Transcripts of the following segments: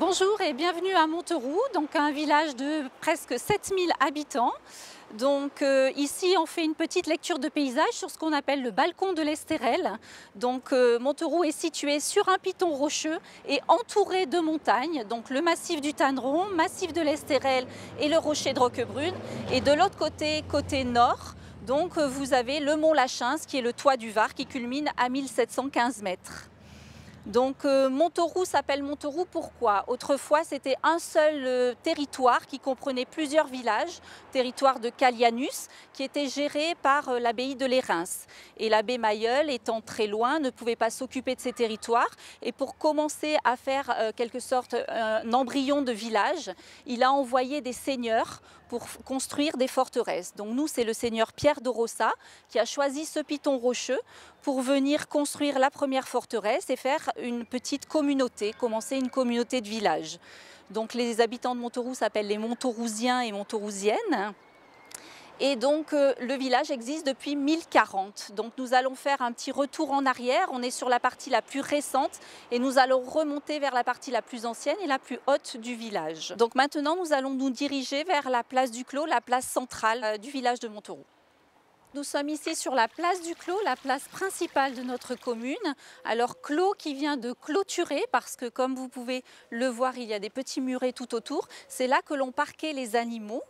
Bonjour et bienvenue à Monteroux, donc un village de presque 7000 habitants. Ici on fait une petite lecture de paysage sur ce qu'on appelle le balcon de l'Estérel. Monteroux est situé sur un piton rocheux et entouré de montagnes, donc le massif du Tanneron, massif de l'Estérel et le rocher de Roquebrune. Et de l'autre côté, côté nord, vous avez le mont Lachins qui est le toit du Var qui culmine à 1715 mètres. Monteroux s'appelle Monteroux pourquoi? Autrefois, c'était un seul territoire qui comprenait plusieurs villages, territoire de Calianus, qui était géré par l'abbaye de Lérins. Et l'abbé Mailleul, étant très loin, ne pouvait pas s'occuper de ces territoires. Et pour commencer à faire quelque sorte un embryon de village, il a envoyé des seigneurs pour construire des forteresses. Donc nous, c'est le seigneur Pierre de Rossa qui a choisi ce piton rocheux pour venir construire la première forteresse et faire une petite communauté, commencer une communauté de village. Donc les habitants de Monteroux s'appellent les Monterousiens et Monterousiennes. Et donc le village existe depuis 1040. Donc nous allons faire un petit retour en arrière. On est sur la partie la plus récente et nous allons remonter vers la partie la plus ancienne et la plus haute du village. Donc maintenant nous allons nous diriger vers la place du Clos, la place centrale du village de Monteroux. Nous sommes ici sur la place du Clos, la place principale de notre commune. Alors clos qui vient de clôturer parce que comme vous pouvez le voir, il y a des petits murets tout autour. C'est là que l'on parquait les animaux.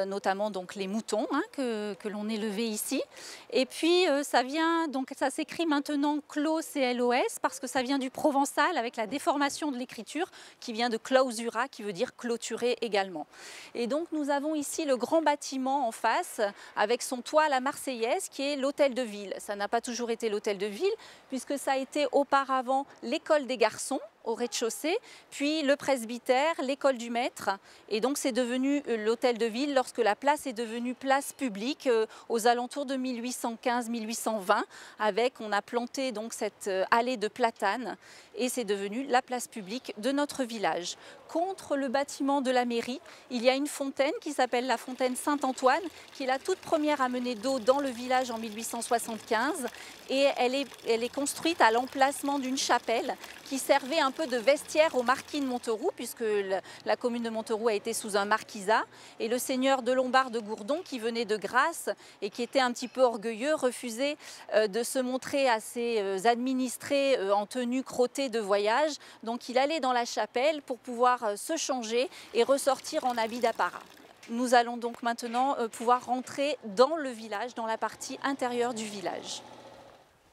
Notamment donc les moutons que l'on élevait ici. Et puis ça s'écrit maintenant clos C-L-O-S parce que ça vient du provençal avec la déformation de l'écriture qui vient de clausura qui veut dire clôturer également. Et donc nous avons ici le grand bâtiment en face avec son toit à la Marseillaise qui est l'hôtel de ville. Ça n'a pas toujours été l'hôtel de ville puisque ça a été auparavant l'école des garçons au rez-de-chaussée, puis le presbytère, l'école du maître, et donc c'est devenu l'hôtel de ville lorsque la place est devenue place publique aux alentours de 1815-1820, on a planté donc cette allée de platanes et c'est devenu la place publique de notre village. Contre le bâtiment de la mairie, il y a une fontaine qui s'appelle la fontaine Saint-Antoine, qui est la toute première amenée d'eau dans le village en 1875 et elle est construite à l'emplacement d'une chapelle qui servait un peu de vestiaire au marquis de Monteroux puisque la commune de Monteroux a été sous un marquisat et le seigneur de Lombard de Gourdon qui venait de Grasse et qui était un petit peu orgueilleux refusait de se montrer à ses administrés en tenue crottée de voyage, donc il allait dans la chapelle pour pouvoir se changer et ressortir en habit d'apparat. Nous allons donc maintenant pouvoir rentrer dans le village, dans la partie intérieure du village.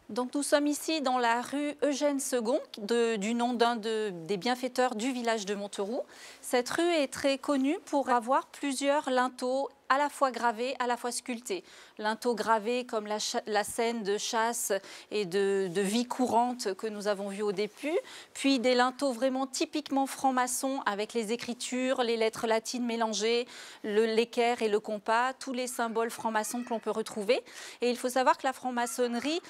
Donc nous sommes ici dans la rue Eugène Second, du nom d'un des bienfaiteurs du village de Monteroux. Cette rue est très connue pour avoir plusieurs linteaux à la fois gravés, à la fois sculptés. Linteaux gravés comme la scène de chasse et de vie courante que nous avons vue au début, puis des linteaux vraiment typiquement francs-maçons avec les écritures, les lettres latines mélangées, l'équerre et le compas, tous les symboles francs-maçons que l'on peut retrouver. Et il faut savoir que la franc-maçonnerie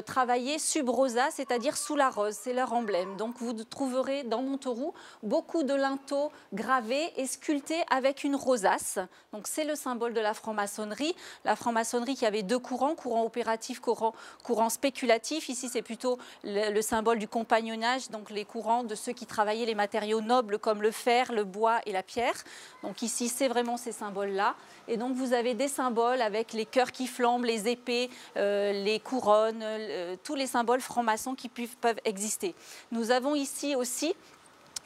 travaillait sub rosa, c'est-à-dire sous la rose, c'est leur emblème. Donc vous trouverez dans Monteroux beaucoup de linteaux gravés et sculptés avec une rosace. Donc c'est le symbole de la franc-maçonnerie. La franc-maçonnerie qui avait deux courants, courant opératif, courant spéculatif. Ici, c'est plutôt le symbole du compagnonnage, donc les courants de ceux qui travaillaient les matériaux nobles comme le fer, le bois et la pierre. Donc ici, c'est vraiment ces symboles-là. Et donc, vous avez des symboles avec les cœurs qui flambent, les épées, les couronnes, tous les symboles francs-maçons qui peuvent exister. Nous avons ici aussi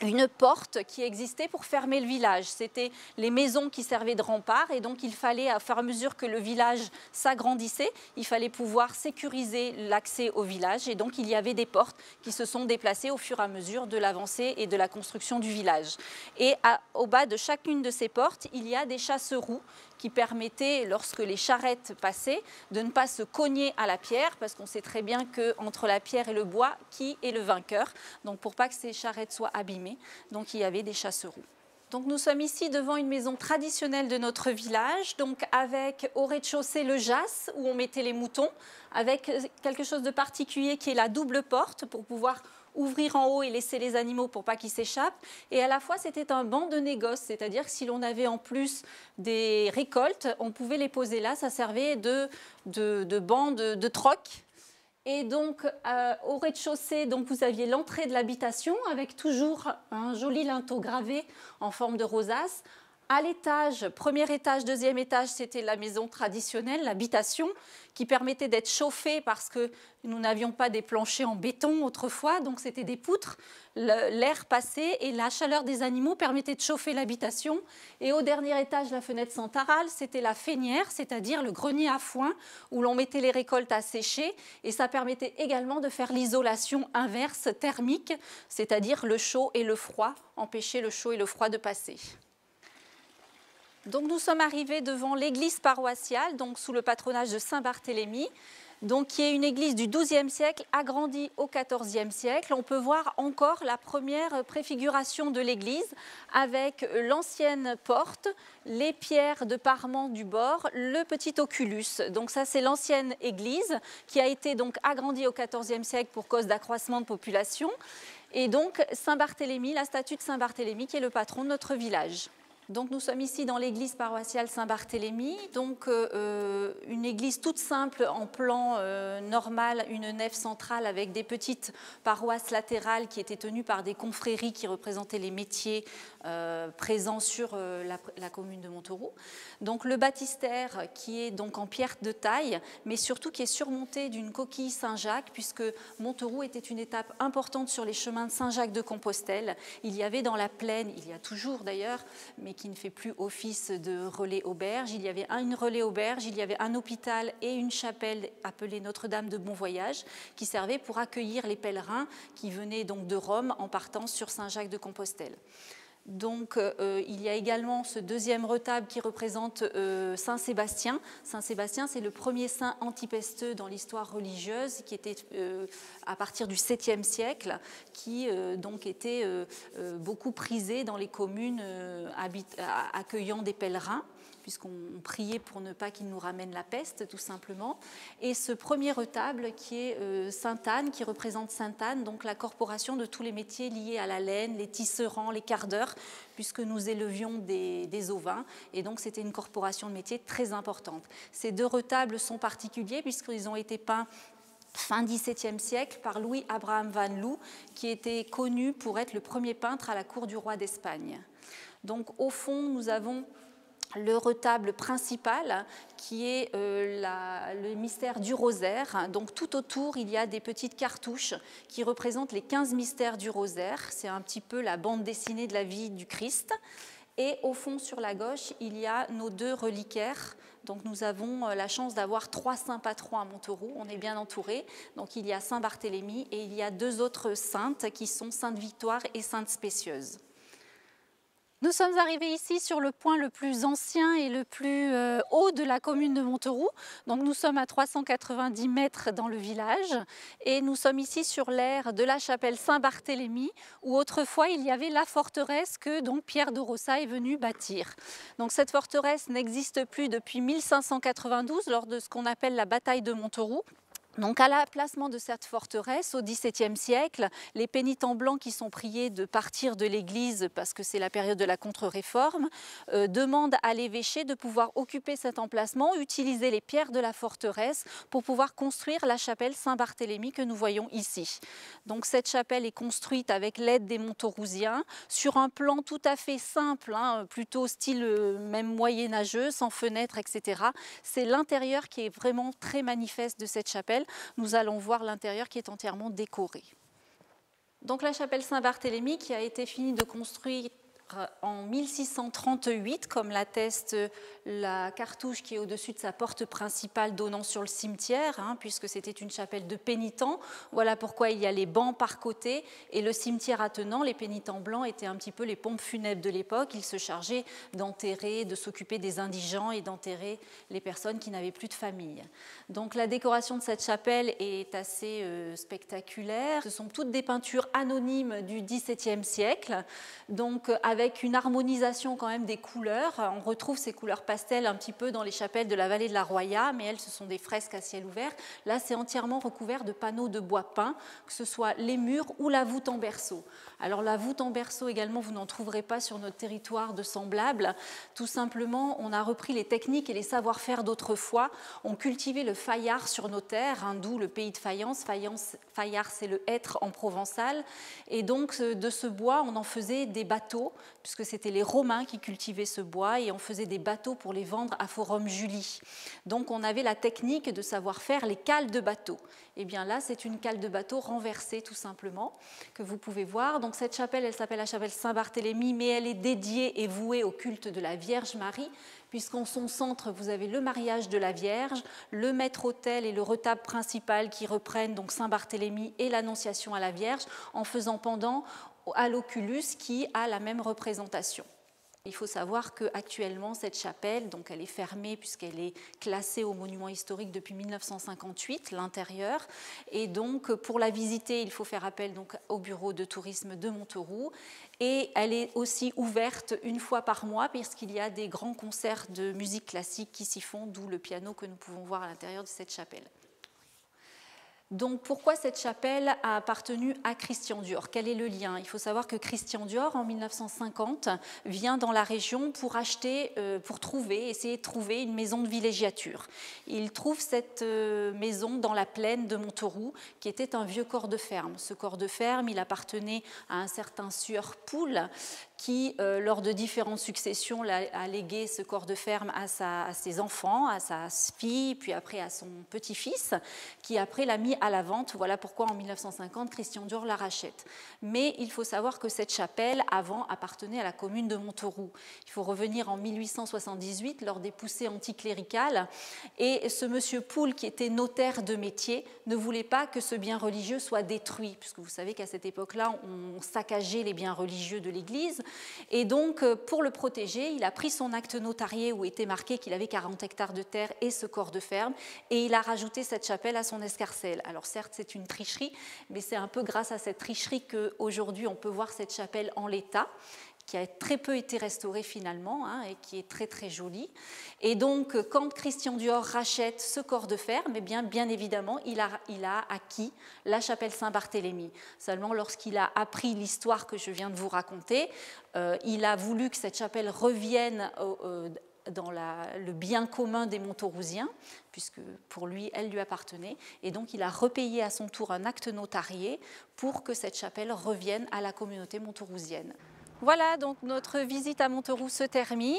une porte qui existait pour fermer le village. C'était les maisons qui servaient de rempart et donc il fallait, à fur et à mesure que le village s'agrandissait, il fallait pouvoir sécuriser l'accès au village et donc il y avait des portes qui se sont déplacées au fur et à mesure de l'avancée et de la construction du village. Et au bas de chacune de ces portes, il y a des chasseroues qui permettaient, lorsque les charrettes passaient, de ne pas se cogner à la pierre, parce qu'on sait très bien qu'entre la pierre et le bois, qui est le vainqueur? Donc pour pas que ces charrettes soient abîmées, donc il y avait des chasseroues. Donc nous sommes ici devant une maison traditionnelle de notre village, donc avec au rez-de-chaussée le jas où on mettait les moutons, avec quelque chose de particulier qui est la double porte pour pouvoir ouvrir en haut et laisser les animaux pour pas qu'ils s'échappent. Et à la fois, c'était un banc de négoce, c'est-à-dire que si l'on avait en plus des récoltes, on pouvait les poser là. Ça servait de banc de troc. Et donc, au rez-de-chaussée, vous aviez l'entrée de l'habitation avec toujours un joli linteau gravé en forme de rosace. À l'étage, premier étage, deuxième étage, c'était la maison traditionnelle, l'habitation, qui permettait d'être chauffée parce que nous n'avions pas des planchers en béton autrefois, donc c'était des poutres. L'air passait et la chaleur des animaux permettait de chauffer l'habitation. Et au dernier étage, la fenêtre centrale, c'était la fénière, c'est-à-dire le grenier à foin où l'on mettait les récoltes à sécher. Et ça permettait également de faire l'isolation inverse thermique, c'est-à-dire le chaud et le froid, empêcher le chaud et le froid de passer. Donc nous sommes arrivés devant l'église paroissiale, donc sous le patronage de Saint-Barthélemy, qui est une église du XIIe siècle, agrandie au XIVe siècle. On peut voir encore la première préfiguration de l'église avec l'ancienne porte, les pierres de parement du bord, le petit oculus. Donc ça, c'est l'ancienne église qui a été donc agrandie au XIVe siècle pour cause d'accroissement de population. Et donc Saint-Barthélemy, la statue de Saint-Barthélemy qui est le patron de notre village. Donc nous sommes ici dans l'église paroissiale Saint-Barthélemy, une église toute simple en plan normal, une nef centrale avec des petites paroisses latérales qui étaient tenues par des confréries qui représentaient les métiers présents sur la commune de Montauroux. Donc le baptistère qui est donc en pierre de taille, mais surtout qui est surmonté d'une coquille Saint-Jacques, puisque Montauroux était une étape importante sur les chemins de Saint-Jacques de Compostelle. Il y avait dans la plaine, il y a toujours d'ailleurs, mais qui ne fait plus office de relais auberge. Il y avait une relais auberge, il y avait un hôpital et une chapelle appelée Notre-Dame de Bon Voyage qui servait pour accueillir les pèlerins qui venaient donc de Rome en partant sur Saint-Jacques de Compostelle. Donc, il y a également ce deuxième retable qui représente Saint-Sébastien. Saint-Sébastien, c'est le premier saint antipesteux dans l'histoire religieuse qui était à partir du 7e siècle, qui donc était beaucoup prisé dans les communes accueillant des pèlerins, puisqu'on priait pour ne pas qu'il nous ramène la peste, tout simplement. Et ce premier retable qui est Sainte-Anne, qui représente Sainte-Anne, donc la corporation de tous les métiers liés à la laine, les tisserands, les cardeurs, puisque nous élevions des ovins. Et donc c'était une corporation de métiers très importante. Ces deux retables sont particuliers puisqu'ils ont été peints fin XVIIe siècle par Louis Abraham van Loo, qui était connu pour être le premier peintre à la cour du roi d'Espagne. Donc au fond, nous avons le retable principal qui est le mystère du rosaire. Donc tout autour, il y a des petites cartouches qui représentent les 15 mystères du rosaire. C'est un petit peu la bande dessinée de la vie du Christ. Et au fond, sur la gauche, il y a nos deux reliquaires. Donc nous avons la chance d'avoir 3 saints patrons à Montauroux, on est bien entouré. Donc il y a Saint-Barthélemy et il y a 2 autres saintes qui sont Sainte Victoire et Sainte Spécieuse. Nous sommes arrivés ici sur le point le plus ancien et le plus haut de la commune de Montauroux. Donc nous sommes à 390 mètres dans le village et nous sommes ici sur l'aire de la chapelle Saint-Barthélemy où autrefois il y avait la forteresse que donc Pierre de Rossa est venu bâtir. Donc cette forteresse n'existe plus depuis 1592 lors de ce qu'on appelle la bataille de Montauroux. Donc à l'emplacement de cette forteresse au XVIIe siècle, les pénitents blancs qui sont priés de partir de l'église parce que c'est la période de la contre-réforme demandent à l'évêché de pouvoir occuper cet emplacement, utiliser les pierres de la forteresse pour pouvoir construire la chapelle Saint-Barthélemy que nous voyons ici. Donc cette chapelle est construite avec l'aide des Montaurousiens sur un plan tout à fait simple, plutôt style même moyenâgeux, sans fenêtres, etc. C'est l'intérieur qui est vraiment très manifeste de cette chapelle. Nous allons voir l'intérieur qui est entièrement décoré. Donc la chapelle Saint-Barthélemy qui a été finie de construire en 1638, comme l'atteste la cartouche qui est au-dessus de sa porte principale donnant sur le cimetière, puisque c'était une chapelle de pénitents. Voilà pourquoi il y a les bancs par côté et le cimetière attenant. Les pénitents blancs étaient un petit peu les pompes funèbres de l'époque. Ils se chargeaient d'enterrer, de s'occuper des indigents et d'enterrer les personnes qui n'avaient plus de famille. Donc la décoration de cette chapelle est assez spectaculaire. Ce sont toutes des peintures anonymes du XVIIe siècle, donc avec avec une harmonisation quand même des couleurs. On retrouve ces couleurs pastel un petit peu dans les chapelles de la vallée de la Roya, mais elles, ce sont des fresques à ciel ouvert. Là, c'est entièrement recouvert de panneaux de bois peint, que ce soit les murs ou la voûte en berceau. Alors la voûte en berceau également, vous n'en trouverez pas sur notre territoire de semblable. Tout simplement, on a repris les techniques et les savoir-faire d'autrefois. On cultivait le faïard sur nos terres, hein, d'où le pays de faïence. Faïard, c'est le hêtre en provençal. Et donc, de ce bois, on en faisait des bateaux, puisque c'était les Romains qui cultivaient ce bois, et on faisait des bateaux pour les vendre à Forum Julie. Donc, on avait la technique de savoir faire les cales de bateaux. Et bien là, c'est une cale de bateau renversée, tout simplement, que vous pouvez voir. Donc, cette chapelle, elle s'appelle la chapelle Saint-Barthélemy, mais elle est dédiée et vouée au culte de la Vierge Marie, puisqu'en son centre, vous avez le mariage de la Vierge, le maître-autel et le retable principal qui reprennent donc Saint-Barthélemy et l'Annonciation à la Vierge, en faisant pendant à l'oculus qui a la même représentation. Il faut savoir qu'actuellement, cette chapelle, donc elle est fermée puisqu'elle est classée au monument historique depuis 1958, l'intérieur. Et donc, pour la visiter, il faut faire appel donc, au bureau de tourisme de Montauroux. Et elle est aussi ouverte une fois par mois puisqu'il y a des grands concerts de musique classique qui s'y font, d'où le piano que nous pouvons voir à l'intérieur de cette chapelle. Donc pourquoi cette chapelle a appartenu à Christian Dior? Quel est le lien? Il faut savoir que Christian Dior, en 1950, vient dans la région pour essayer de trouver une maison de villégiature. Il trouve cette maison dans la plaine de Montauroux, qui était un vieux corps de ferme. Ce corps de ferme, il appartenait à un certain sieur Poul, qui, lors de différentes successions, a légué ce corps de ferme à ses enfants, à sa fille, puis après à son petit-fils, qui après l'a mis à la vente. Voilà pourquoi en 1950, Christian Dior la rachète. Mais il faut savoir que cette chapelle, avant, appartenait à la commune de Montauroux. Il faut revenir en 1878, lors des poussées anticléricales, et ce monsieur Poul, qui était notaire de métier, ne voulait pas que ce bien religieux soit détruit, puisque vous savez qu'à cette époque-là, on saccageait les biens religieux de l'Église. Et donc, pour le protéger, il a pris son acte notarié où était marqué qu'il avait 40 hectares de terre et ce corps de ferme, et il a rajouté cette chapelle à son escarcelle. Alors certes, c'est une tricherie, mais c'est un peu grâce à cette tricherie qu'aujourd'hui, on peut voir cette chapelle en l'état, qui a très peu été restaurée finalement, hein, et qui est très très jolie. Et donc, quand Christian Dior rachète ce corps de ferme, eh bien évidemment, il a acquis la chapelle Saint-Barthélemy. Seulement, lorsqu'il a appris l'histoire que je viens de vous raconter, il a voulu que cette chapelle revienne dans le bien commun des Montaurousiens, puisque pour lui, elle lui appartenait. Et donc, il a repayé à son tour un acte notarié pour que cette chapelle revienne à la communauté montaurousienne. Voilà, donc notre visite à Montauroux se termine.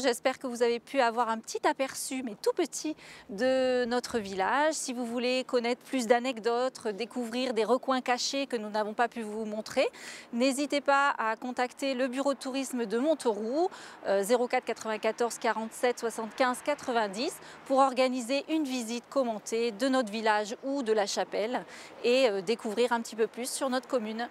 J'espère que vous avez pu avoir un petit aperçu, mais tout petit, de notre village. Si vous voulez connaître plus d'anecdotes, découvrir des recoins cachés que nous n'avons pas pu vous montrer, n'hésitez pas à contacter le bureau de tourisme de Montauroux, 04 94 47 75 90, pour organiser une visite commentée de notre village ou de la chapelle et découvrir un petit peu plus sur notre commune.